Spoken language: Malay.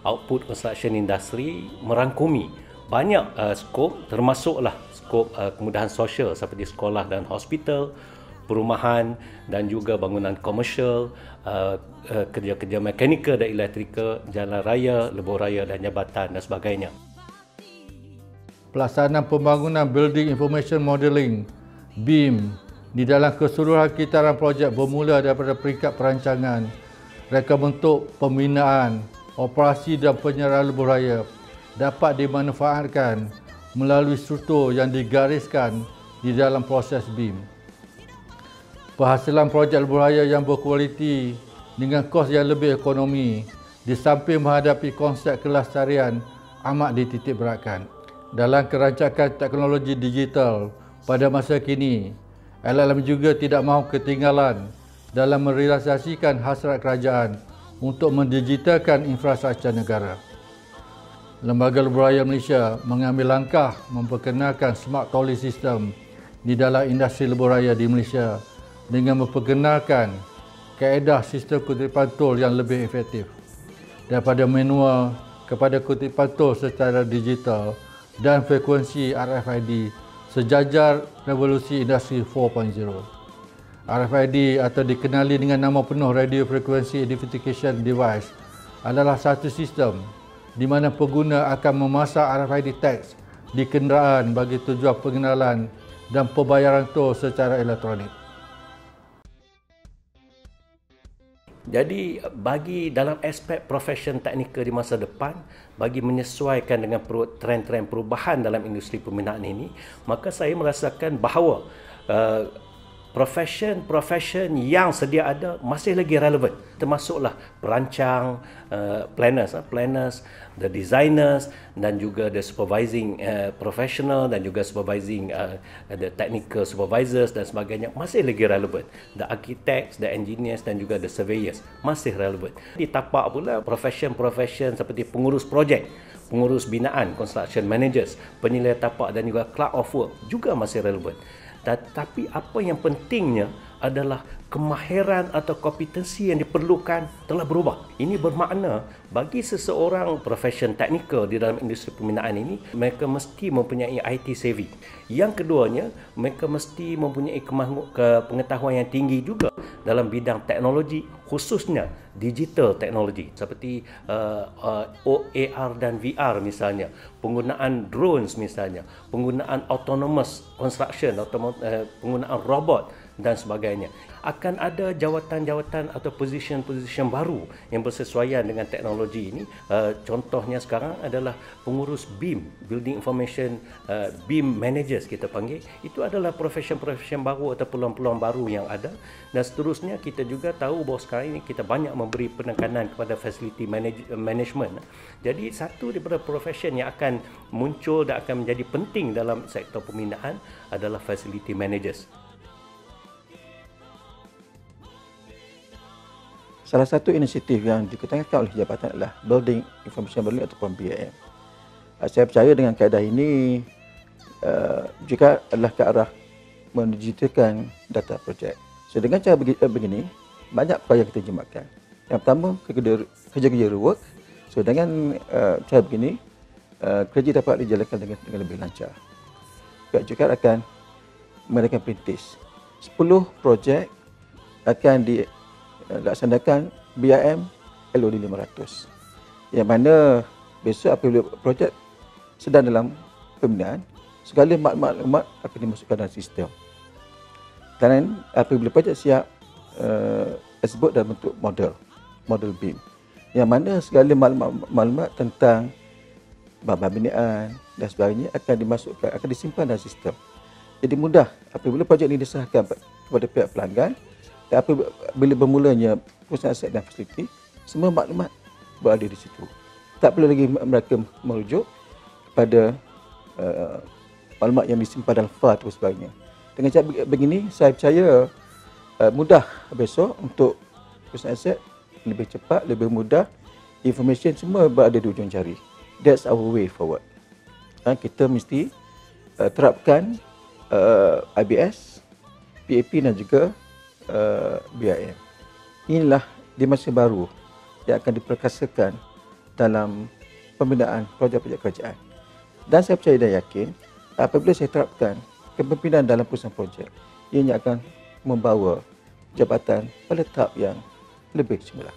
output construction industry merangkumi banyak skop, termasuklah skop kemudahan sosial seperti sekolah dan hospital, perumahan dan juga bangunan komersial, kerja-kerja mekanikal dan elektrikal, jalan raya, lebuh raya dan jabatan dan sebagainya. Pelaksanaan pembangunan Building Information Modeling (BIM) di dalam keseluruhan kitaran projek bermula daripada peringkat perancangan, reka bentuk, pembinaan, operasi dan penyerahan lebuh raya dapat dimanfaatkan melalui struktur yang digariskan di dalam proses BIM. Penghasilan projek lebuh raya yang berkualiti dengan kos yang lebih ekonomi di samping menghadapi konsep kelestarian amat dititik beratkan. Dalam kerancakan teknologi digital pada masa kini, LLM juga tidak mahu ketinggalan dalam merealisasikan hasrat kerajaan untuk mendigitalkan infrastruktur negara. Lembaga Lebuh Raya Malaysia mengambil langkah memperkenalkan Smart Tolling System di dalam industri lebuh raya di Malaysia dengan memperkenalkan kaedah sistem kutipan tol yang lebih efektif daripada manual kepada kutipan tol secara digital dan frekuensi RFID sejajar revolusi industri 4.0. RFID atau dikenali dengan nama penuh Radio Frequency Identification Device adalah satu sistem di mana pengguna akan memasang RFID tags di kenderaan bagi tujuan pengenalan dan pembayaran tol secara elektronik. Jadi bagi dalam aspek profesion teknikal di masa depan, bagi menyesuaikan dengan trend-trend perubahan dalam industri pembinaan ini, maka saya merasakan bahawa profession yang sedia ada masih lagi relevan, termasuklah perancang, planners, the designers dan juga the supervising professional dan juga supervising the technical supervisors dan sebagainya masih lagi relevan. The architects, the engineers dan juga the surveyors masih relevan. Ditapak pula profession seperti pengurus projek, pengurus binaan, construction managers, penilai tapak dan juga clerk of work juga masih relevan. Tetapi apa yang pentingnya adalah kemahiran atau kompetensi yang diperlukan telah berubah. Ini bermakna bagi seseorang profession teknikal di dalam industri pembinaan ini, mereka mesti mempunyai IT savvy. Yang keduanya, mereka mesti mempunyai pengetahuan yang tinggi juga dalam bidang teknologi, khususnya digital teknologi seperti AR dan VR misalnya, penggunaan drones misalnya, penggunaan autonomous construction atau penggunaan robot dan sebagainya. Akan ada jawatan-jawatan atau position baru yang bersesuaian dengan teknologi ini. Contohnya sekarang adalah pengurus BIM, Building Information BIM Managers kita panggil. Itu adalah profession baru atau peluang-peluang baru yang ada. Dan seterusnya kita juga tahu bahawa sekarang ini kita banyak memberi penekanan kepada facility management. Jadi satu daripada profession yang akan muncul dan akan menjadi penting dalam sektor pembinaan adalah facility managers. Salah satu inisiatif yang diketengahkan oleh jabatan adalah Building Information Modeling ataupun BIM. Saya percaya dengan kaedah ini juga adalah ke arah mendigitalkan data projek. So dengan cara begini, banyak perkara yang kita jimatkan. Yang pertama, kerja-kerja rework. So dengan cara begini, kerja dapat dijalankan dengan lebih lancar. Juga akan mengadakan perintis. 10 projek akan dilaksanakan BIM LOD 500. Yang mana besok apabila projek sedang dalam pembinaan, segala maklumat akan dimasukkan dalam sistem. Dan apabila projek siap, tersebut dalam bentuk model BIM. Yang mana segala maklumat tentang bahan binaan dan sebagainya akan disimpan dalam sistem. Jadi mudah apabila projek ini disahkan kepada pihak pelanggan. Dan apabila bermulanya perusahaan aset dan fasiliti, semua maklumat berada di situ. Tak perlu lagi mereka merujuk kepada maklumat yang disimpan dalam file dan sebagainya. Dengan cara begini, saya percaya mudah besok untuk perusahaan aset lebih cepat, lebih mudah, information semua berada di ujung jari. That's our way forward. Kita mesti terapkan IBS, PAP dan juga BIM. Inilah dimensi baru yang akan diperkasakan dalam pembinaan projek-projek kerajaan. Dan saya percaya dan yakin apabila saya terapkan kepimpinan dalam perusahaan projek, ianya akan membawa jabatan pada tahap yang lebih semula.